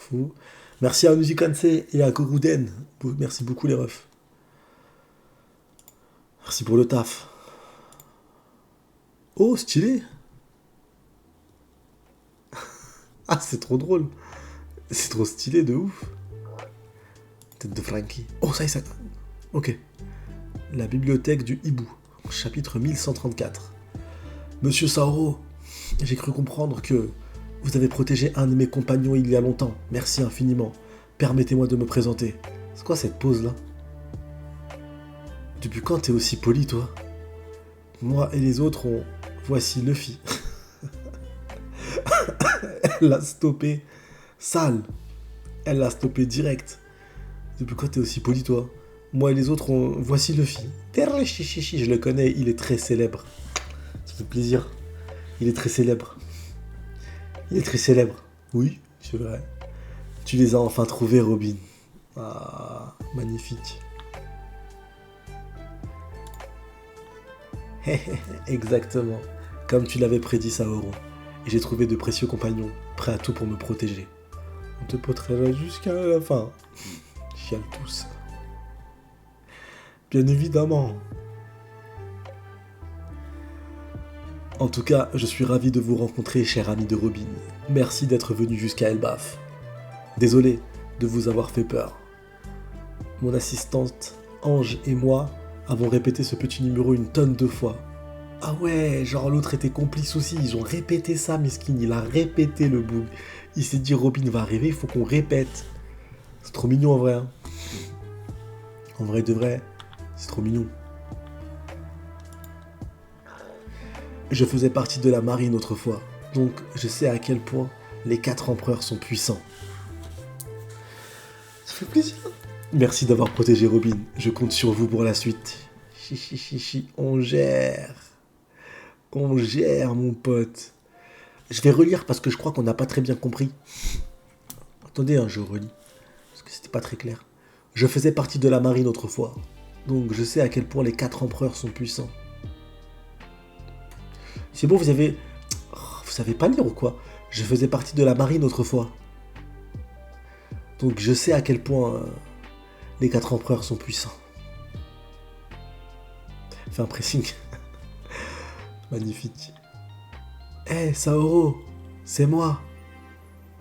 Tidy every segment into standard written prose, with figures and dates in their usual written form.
Fou. Merci à Nuzikanse et à Goruden. Merci beaucoup les refs. Merci pour le taf. Oh, stylé. Ah, c'est trop drôle. C'est trop stylé de ouf. Tête de Frankie. Oh, ça y est, ça. Ok. La bibliothèque du hibou. Chapitre 1134. Monsieur Saoro, j'ai cru comprendre que vous avez protégé un de mes compagnons il y a longtemps. Merci infiniment. Permettez-moi de me présenter. C'est quoi cette pause là? Depuis quand t'es aussi poli, toi? Moi et les autres, voici Luffy. Elle l'a stoppé. Sale. Elle l'a stoppé direct. Depuis quand t'es aussi poli, toi? Moi et les autres, voici Luffy. Je le connais, il est très célèbre. Ça fait plaisir. Il est très célèbre. Il est très célèbre. Oui, c'est vrai. Tu les as enfin trouvés, Robin. Ah, magnifique. Exactement. Comme tu l'avais prédit, Saoro. Et j'ai trouvé de précieux compagnons, prêts à tout pour me protéger. On te protégera jusqu'à la fin. Chiale tous. Bien évidemment. En tout cas, je suis ravi de vous rencontrer, cher ami de Robin. Merci d'être venu jusqu'à Elbaf. Désolé de vous avoir fait peur. Mon assistante, Ange et moi avons répété ce petit numéro une tonne de fois. Ah ouais, genre l'autre était complice aussi, ils ont répété ça, mesquine, il a répété le bout. Il s'est dit Robin va arriver, il faut qu'on répète. C'est trop mignon en vrai. Hein. En vrai de vrai, c'est trop mignon. Je faisais partie de la marine autrefois, donc je sais à quel point les 4 empereurs sont puissants. Ça fait plaisir. Merci d'avoir protégé Robin, je compte sur vous pour la suite. Chichichichi, on gère. On gère, mon pote. Je vais relire parce que je crois qu'on n'a pas très bien compris. Attendez, hein, je relis. Parce que c'était pas très clair. Je faisais partie de la marine autrefois, donc je sais à quel point les 4 empereurs sont puissants. C'est bon, vous avez... Oh, vous savez pas lire ou quoi? Je faisais partie de la marine autrefois. Donc je sais à quel point les 4 empereurs sont puissants. Fais un pressing. Magnifique. Hé, Saoro, c'est moi.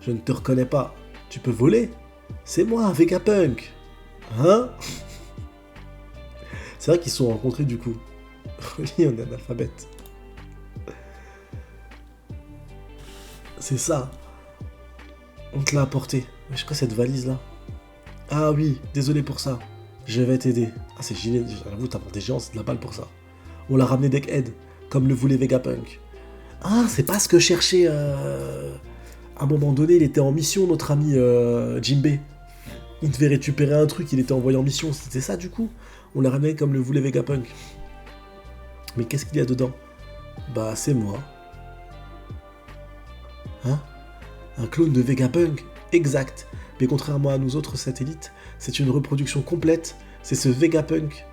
Je ne te reconnais pas. Tu peux voler? C'est moi, Vegapunk. Hein? C'est vrai qu'ils se sont rencontrés du coup. Oui, on est analphabète. C'est ça. On te l'a apporté. Mais je crois cette valise là. Ah oui, désolé pour ça. Je vais t'aider. Ah c'est génial, j'avoue t'as des géants, c'est de la balle pour ça. On l'a ramené Deckhead, comme le voulait Vegapunk. Ah, c'est pas ce que cherchait... À un moment donné, il était en mission, notre ami Jinbei. Il devait récupérer un truc, il était envoyé en mission, c'était ça du coup? On l'a ramené comme le voulait Vegapunk. Mais qu'est-ce qu'il y a dedans? Bah c'est moi. Hein? Un clone de Vegapunk? Exact. Mais contrairement à nous autres satellites, c'est une reproduction complète. C'est ce Vegapunk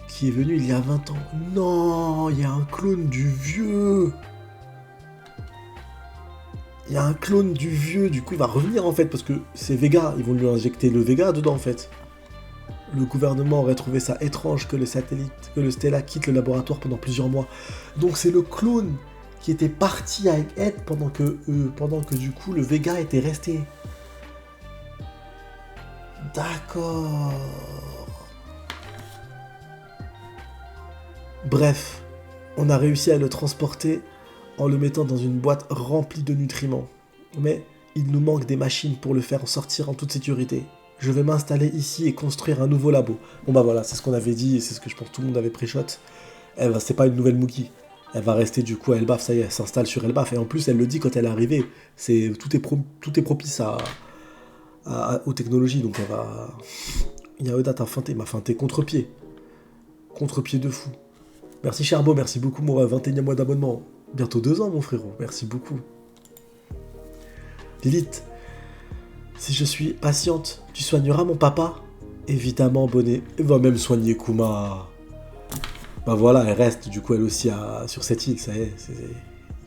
qui est venu il y a 20 ans. Non, il y a un clone du vieux. Il y a un clone du vieux, du coup il va revenir en fait, parce que c'est Vega, ils vont lui injecter le Vega dedans en fait. Le gouvernement aurait trouvé ça étrange que le satellite, que le Stella quitte le laboratoire pendant plusieurs mois. Donc c'est le clone qui était parti avec Ed pendant que du coup le Vega était resté. D'accord. Bref, on a réussi à le transporter en le mettant dans une boîte remplie de nutriments. Mais il nous manque des machines pour le faire sortir en toute sécurité. Je vais m'installer ici et construire un nouveau labo. Bon bah voilà, c'est ce qu'on avait dit et c'est ce que je pense que tout le monde avait pré-shot. C'est pas une nouvelle Mookie. Elle va rester du coup à Elbaf, ça y est, elle s'installe sur Elbaf. Et en plus, elle le dit quand elle est arrivée. Tout est propice aux technologies, donc elle va... Yaoda m'a feinté contre-pied. Contre-pied de fou. Merci Charbo, merci beaucoup mon 21e mois d'abonnement. Bientôt 2 ans mon frérot, merci beaucoup. Lilith, si je suis patiente, tu soigneras mon papa? Évidemment, Bonnet. Elle va même soigner Kuma. Bah voilà, elle reste du coup elle aussi sur cette île, ça y est.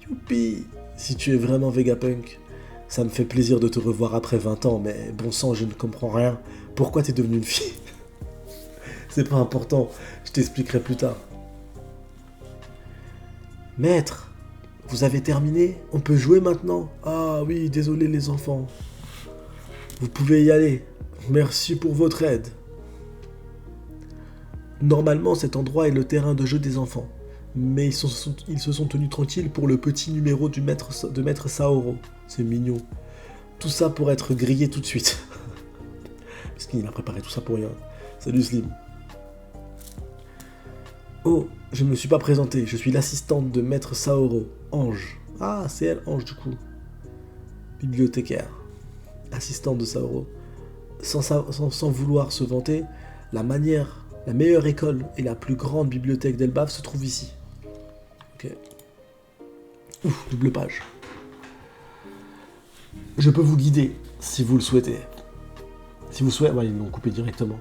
Youpi! Si tu es vraiment Vegapunk, Ça me fait plaisir de te revoir après 20 ans, mais bon sang, je ne comprends rien. Pourquoi t'es devenue une fille? C'est pas important, je t'expliquerai plus tard. Maître, vous avez terminé? On peut jouer maintenant? Ah oui, désolé les enfants. Vous pouvez y aller. Merci pour votre aide. Normalement, cet endroit est le terrain de jeu des enfants. Mais ils se sont tenus tranquilles pour le petit numéro de maître Saoro. C'est mignon. Tout ça pour être grillé tout de suite. Parce qu'il a préparé tout ça pour rien. Salut Slim. Oh, je ne me suis pas présenté. Je suis l'assistante de maître Saoro. Ange. Ah, c'est elle, Ange du coup. Bibliothécaire. Assistante de Saoro. Sans vouloir se vanter, la meilleure école et la plus grande bibliothèque d'Elbaf se trouve ici. Ok. Ouf, double page. Je peux vous guider, si vous le souhaitez. Si vous souhaitez... Ouais, ils l'ont coupé directement.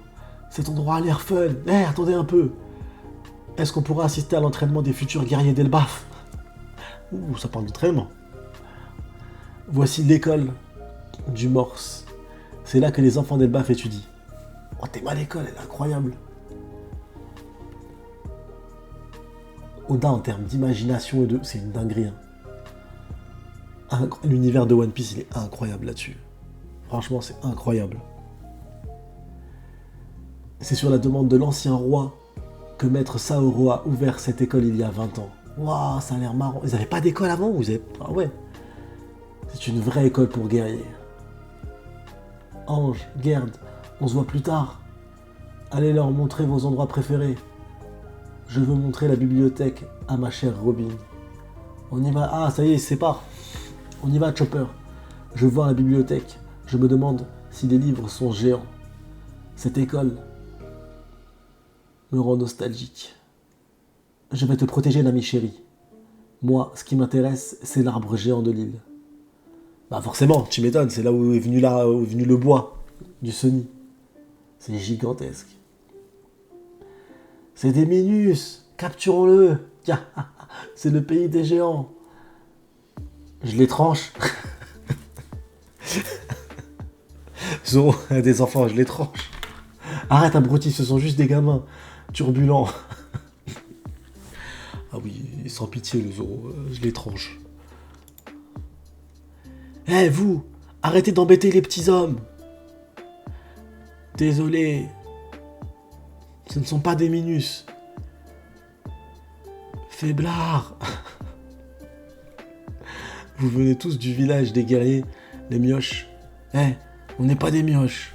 Cet endroit a l'air fun. Attendez un peu. Est-ce qu'on pourra assister à l'entraînement des futurs guerriers d'Elbaf? Ouh, ça parle d'entraînement. Voici l'école du Morse. C'est là que les enfants d'Elbaf étudient. Oh, t'es mal l'école, elle est incroyable. Oda, en termes d'imagination et de... C'est une dinguerie. Hein. L'univers de One Piece, il est incroyable là-dessus. Franchement, c'est incroyable. C'est sur la demande de l'ancien roi que maître Saoro a ouvert cette école il y a 20 ans. Waouh, ça a l'air marrant. Ils n'avaient pas d'école avant? Ah ouais. C'est une vraie école pour guerriers. Ange, Gerd, on se voit plus tard. Allez leur montrer vos endroits préférés. Je veux montrer la bibliothèque à ma chère Robin. On y va. Ah, ça y est, ils se séparent. On y va, Chopper. Je vois la bibliothèque. Je me demande si les livres sont géants. Cette école me rend nostalgique. Je vais te protéger, l'ami chéri. Moi, ce qui m'intéresse, c'est l'arbre géant de l'île. Bah forcément, tu m'étonnes, c'est là où est venu le bois du Sony. C'est gigantesque. C'est des Minus, capturons-le. Tiens, c'est le pays des géants. Je les tranche. Zoro, des enfants, je les tranche. Arrête, abruti, ce sont juste des gamins turbulents. Ah oui, sans pitié, le Zoro, je les tranche. Hé, vous, arrêtez d'embêter les petits hommes. Désolé, ce ne sont pas des Minus. Faiblard. Vous venez tous du village des guerriers, les mioches. On n'est pas des mioches.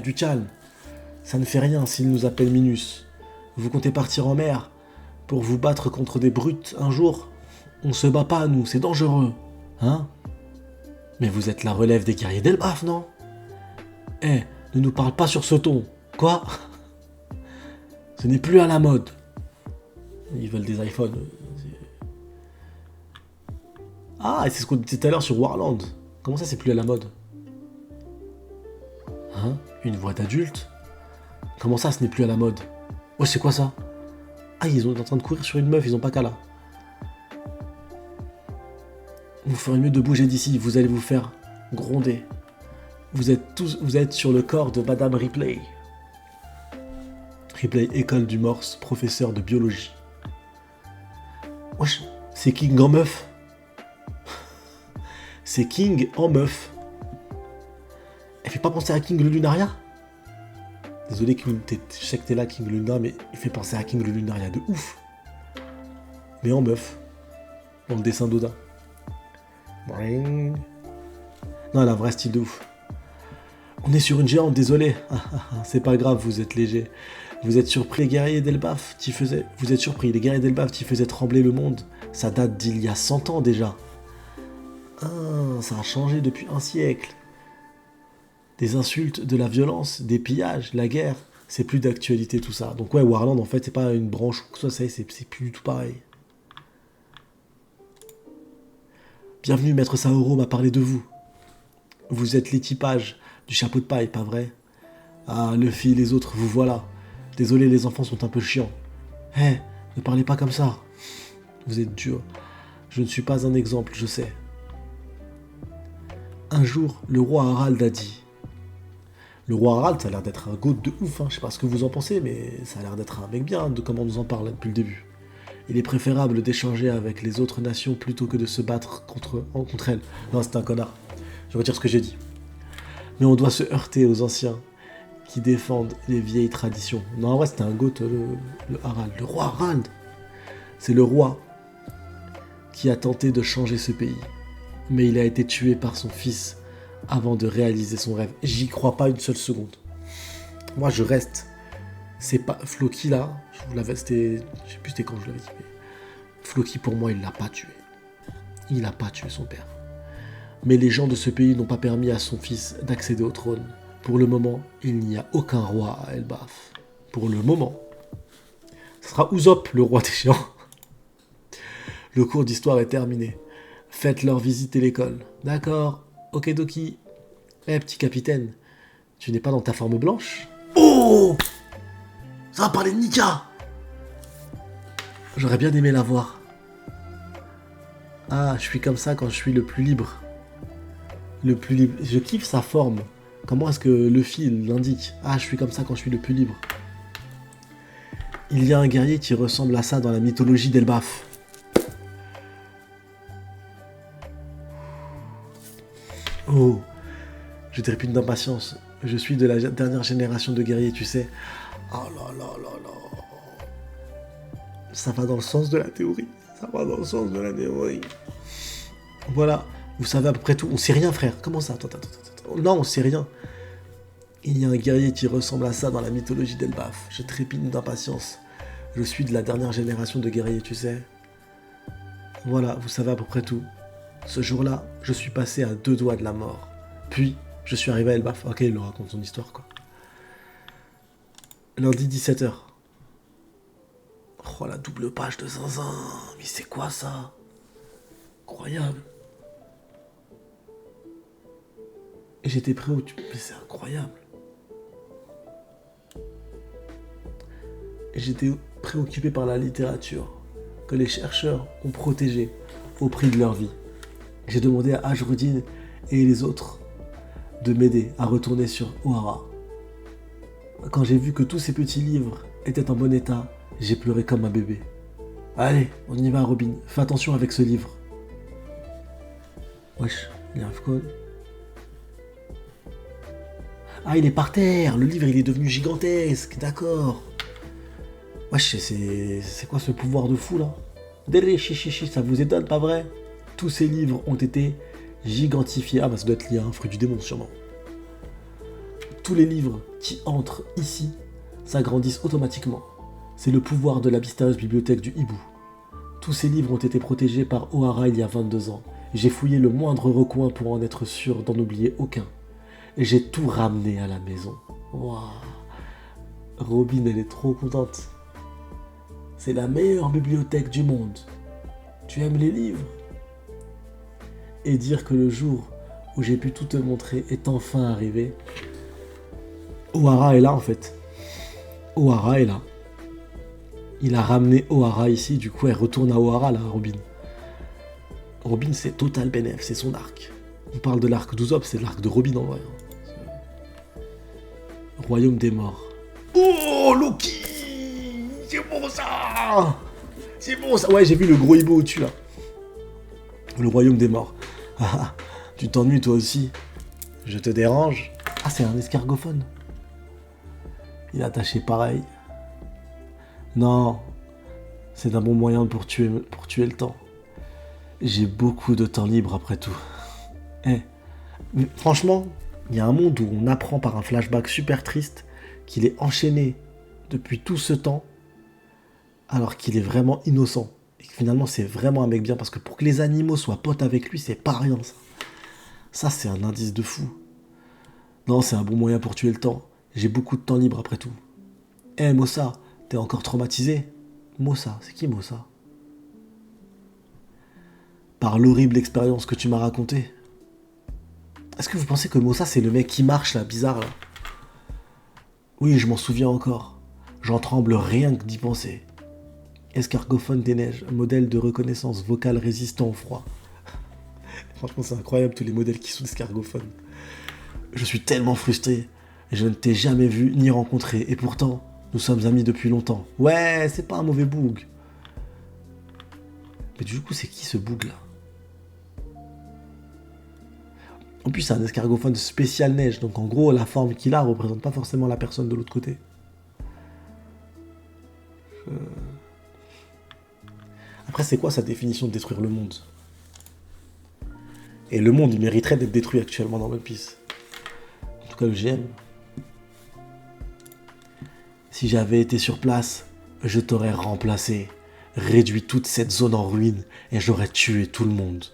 Du calme. Ça ne fait rien s'ils nous appellent Minus. Vous comptez partir en mer pour vous battre contre des brutes un jour? On se bat pas, nous, c'est dangereux. Hein? Mais vous êtes la relève des guerriers d'Elbaf, non? Ne nous parle pas sur ce ton. Quoi? Ce n'est plus à la mode. Ils veulent des iPhones. Ah, et c'est ce qu'on disait tout à l'heure sur Warland. Comment ça, c'est plus à la mode? Hein? Une voix d'adulte? Comment ça, ce n'est plus à la mode? Ouais, c'est quoi ça? Ah, ils sont en train de courir sur une meuf, ils ont pas qu'à là. Vous ferez mieux de bouger d'ici, vous allez vous faire gronder. Vous êtes sur le corps de Madame Ripley. Ripley, école du Morse, professeur de biologie. Wesh, c'est King en meuf. C'est King en meuf. Elle fait pas penser à King le Lunaria? Désolé, je sais que t'es là, King le Lunaria, mais il fait penser à King le Lunaria de ouf. Mais en meuf. Dans le dessin d'Oda. Non, elle a un vrai style de ouf. On est sur une géante, désolé. C'est pas grave, vous êtes léger. Vous êtes surpris, les guerriers d'Elbaf Vous êtes surpris, les guerriers d'Elbaf qui faisaient trembler le monde. Ça date d'il y a 100 ans déjà. Ça a changé depuis un siècle. Des insultes, de la violence, des pillages, la guerre. C'est plus d'actualité tout ça. Donc ouais, Warland en fait c'est pas une branche ou quoi, ça c'est plus du tout pareil. Bienvenue, maître Saoro m'a parlé de vous. Vous êtes l'équipage du chapeau de paille, pas vrai? Ah, Luffy et les autres, vous voilà. Désolé, les enfants sont un peu chiants. Ne parlez pas comme ça. Vous êtes dur. Je ne suis pas un exemple, je sais. Un jour, le roi Harald a dit... Le roi Harald, ça a l'air d'être un goat de ouf, hein. Je sais pas ce que vous en pensez, mais ça a l'air d'être un mec bien de comment on nous en parle depuis le début. Il est préférable d'échanger avec les autres nations plutôt que de se battre contre elles. Non, c'est un connard. Je retire ce que j'ai dit. Mais on doit se heurter aux anciens qui défendent les vieilles traditions. Non, en vrai, c'était un goat, le Harald. Le roi Harald, c'est le roi qui a tenté de changer ce pays. Mais il a été tué par son fils avant de réaliser son rêve. J'y crois pas une seule seconde. Moi, je reste. C'est pas... Floki, là, je vous l'avais... C'était... Je sais plus c'était quand je l'avais dit, mais... Floki, pour moi, il l'a pas tué. Il a pas tué son père. Mais les gens de ce pays n'ont pas permis à son fils d'accéder au trône. Pour le moment, il n'y a aucun roi à Elbaf. Pour le moment. Ce sera Usopp, le roi des géants. Le cours d'histoire est terminé. Faites-leur visiter l'école. D'accord. Okidoki. Petit capitaine, tu n'es pas dans ta forme blanche? Oh! Ça va parler de Nika! J'aurais bien aimé la voir. Ah, je suis comme ça quand je suis le plus libre. Le plus libre. Je kiffe sa forme. Comment est-ce que Luffy l'indique? Ah, je suis comme ça quand je suis le plus libre. Il y a un guerrier qui ressemble à ça dans la mythologie d'Elbaf. Oh, je trépigne d'impatience. Je suis de la dernière génération de guerriers, tu sais. Oh là là là là. Ça va dans le sens de la théorie. Ça va dans le sens de la théorie. Voilà, vous savez à peu près tout. On sait rien, frère. Comment ça? Attends. Non, on sait rien. Il y a un guerrier qui ressemble à ça dans la mythologie d'Elbaf. Je trépigne d'impatience. Je suis de la dernière génération de guerriers, tu sais. Voilà, vous savez à peu près tout. Ce jour-là, je suis passé à 2 doigts de la mort. Puis, je suis arrivé à Elbaf. Ok, il nous raconte son histoire, quoi. Lundi 17h. Oh, la double page de Zinzin. Mais c'est quoi ça? Incroyable. Et j'étais préoccupé. Mais c'est incroyable. Et j'étais préoccupé par la littérature que les chercheurs ont protégée au prix de leur vie. J'ai demandé à Ajrudin et les autres de m'aider à retourner sur Ohara. Quand j'ai vu que tous ces petits livres étaient en bon état, j'ai pleuré comme un bébé. Allez, on y va Robin, fais attention avec ce livre. Wesh, il y a un code. Ah, il est par terre, le livre il est devenu gigantesque, d'accord. Wesh, c'est quoi ce pouvoir de fou là? Chichi, ça vous étonne, pas vrai? Tous ces livres ont été gigantifiés. Ah bah ça doit être lié à un fruit du démon sûrement. Tous les livres qui entrent ici s'agrandissent automatiquement. C'est le pouvoir de la mystérieuse bibliothèque du hibou. Tous ces livres ont été protégés par Ohara il y a 22 ans. J'ai fouillé le moindre recoin pour en être sûr d'en oublier aucun. Et j'ai tout ramené à la maison. Waouh. Robin, elle est trop contente. C'est la meilleure bibliothèque du monde. Tu aimes les livres? Et dire que le jour où j'ai pu tout te montrer est enfin arrivé. Ohara est là en fait. Ohara est là. Il a ramené Ohara ici, du coup elle retourne à Ohara là, Robin. Robin c'est total bénéf, c'est son arc. On parle de l'arc d'Usopp, c'est l'arc de Robin en vrai. Royaume des morts. Oh Loki! C'est bon ça! C'est bon ça! Ouais, j'ai vu le gros hibou au-dessus là. Le royaume des morts. Ah, tu t'ennuies toi aussi? Je te dérange? Ah, c'est un escargophone. Il est attaché pareil. Non, c'est un bon moyen pour tuer le temps. J'ai beaucoup de temps libre après tout. Mais franchement, il y a un monde où on apprend par un flashback super triste qu'il est enchaîné depuis tout ce temps alors qu'il est vraiment innocent. Et que finalement, c'est vraiment un mec bien parce que pour que les animaux soient potes avec lui, c'est pas rien ça. Ça, c'est un indice de fou. Non, c'est un bon moyen pour tuer le temps. J'ai beaucoup de temps libre après tout. Mossa, t'es encore traumatisé? Mossa, c'est qui Mossa? Par l'horrible expérience que tu m'as racontée. Est-ce que vous pensez que Mossa, c'est le mec qui marche là, bizarre là? Oui, je m'en souviens encore. J'en tremble rien que d'y penser. Escargophone des neiges, modèle de reconnaissance vocale résistant au froid. Franchement, c'est incroyable tous les modèles qui sont d'escargophone. Je suis tellement frustré. Je ne t'ai jamais vu ni rencontré. Et pourtant, nous sommes amis depuis longtemps. Ouais, c'est pas un mauvais boug. Mais du coup, c'est qui ce boug là? En plus, c'est un escargophone spécial neige. Donc en gros, la forme qu'il a représente pas forcément la personne de l'autre côté. Après, c'est quoi sa définition de détruire le monde? Et le monde, il mériterait d'être détruit actuellement dans One Piece. En tout cas, le GM. Si j'avais été sur place, je t'aurais remplacé, réduit toute cette zone en ruine, et j'aurais tué tout le monde.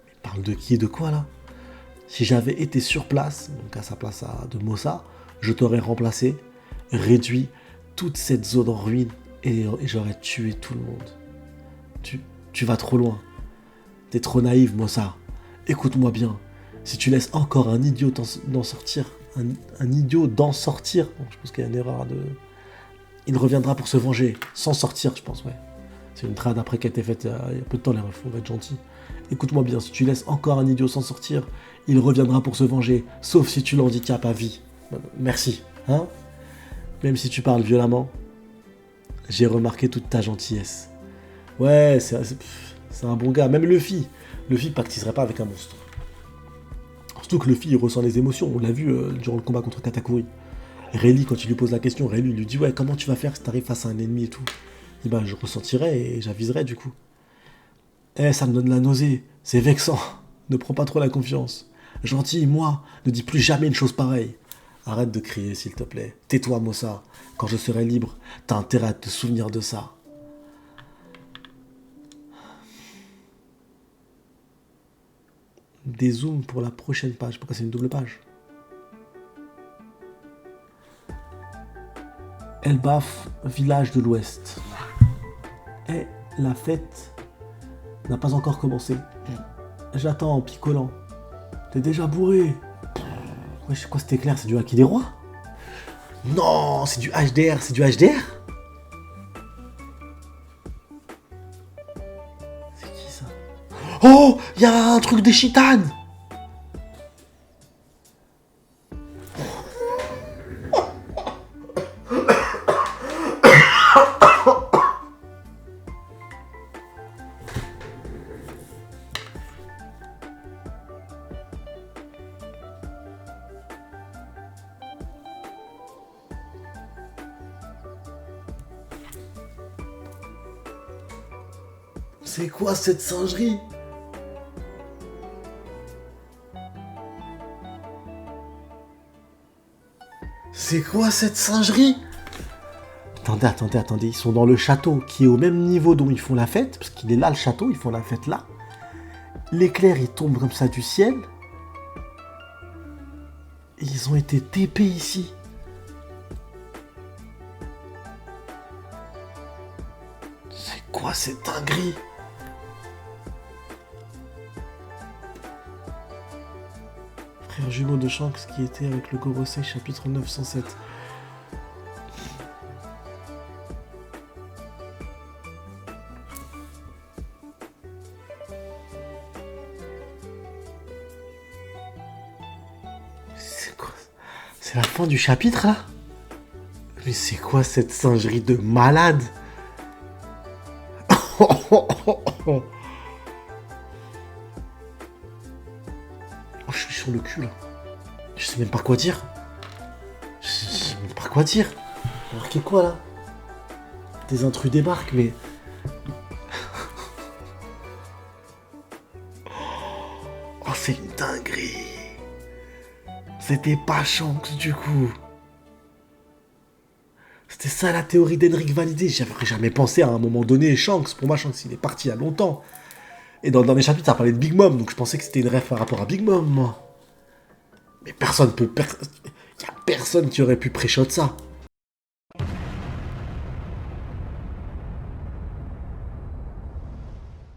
Il parle de qui et de quoi, là? Si j'avais été sur place, donc à sa place de Mossa, je t'aurais remplacé, réduit toute cette zone en ruine, et j'aurais tué tout le monde. Tu vas trop loin. T'es trop naïve, Mossa. Écoute-moi bien. Si tu laisses encore un idiot d'en sortir, un idiot d'en sortir, bon, je pense qu'il y a une erreur de... Il reviendra pour se venger, sans sortir, je pense, ouais. C'est une trad après qui a été faite il y a peu de temps, les refs, on va être gentil. Écoute-moi bien, si tu laisses encore un idiot s'en sortir, il reviendra pour se venger, sauf si tu l'handicapes à vie. Merci, hein? Même si tu parles violemment, j'ai remarqué toute ta gentillesse. Ouais, c'est un bon gars. Même Luffy pactiserait pas avec un monstre. Surtout que Luffy, il ressent les émotions. On l'a vu durant le combat contre Katakuri. Rayleigh, quand il lui pose la question, Rayleigh lui dit « Ouais, comment tu vas faire si t'arrives face à un ennemi et tout ?» Et ben, je ressentirais et j'aviserais du coup. Eh, ça me donne la nausée. C'est vexant. Ne prends pas trop la confiance. Gentil, moi, ne dis plus jamais une chose pareille. Arrête de crier, s'il te plaît. Tais-toi, Mossa. Quand je serai libre, t'as intérêt à te souvenir de ça. Des zooms pour la prochaine page. Pourquoi c'est une double page? Elbaf, village de l'Ouest. Et la fête n'a pas encore commencé. J'attends en picolant. T'es déjà bourré. Ouais, je sais quoi, cet éclair, c'est du Haki des Rois? Non, c'est du HDR, c'est du HDR? C'est qui ça? Oh, il y a un truc des chitanes. C'est quoi cette singerie? C'est quoi cette singerie? Attendez, ils sont dans le château qui est au même niveau dont ils font la fête, parce qu'il est là le château, ils font la fête là. L'éclair il tombe comme ça du ciel. Et ils ont été TP ici. C'est quoi cette dinguerie? Frère jumeau de Shanks qui était avec le Gorosei chapitre 907. C'est quoi? C'est la fin du chapitre là? Mais c'est quoi cette singerie de malade? Oh, je suis sur le cul là. Je sais même pas quoi dire. Je sais même pas quoi dire. Marqué quoi là? Des intrus débarquent, mais... Oh, c'est une dinguerie. C'était pas Shanks du coup. C'était ça la théorie d'Henrik validée. J'avais jamais pensé à un moment donné Shanks. Pour moi, Shanks il est parti il y a longtemps. Et dans mes chapitres, ça parlait de Big Mom, donc je pensais que c'était une ref par rapport à Big Mom, moi. Mais personne peut... Y a personne qui aurait pu pré-shot ça.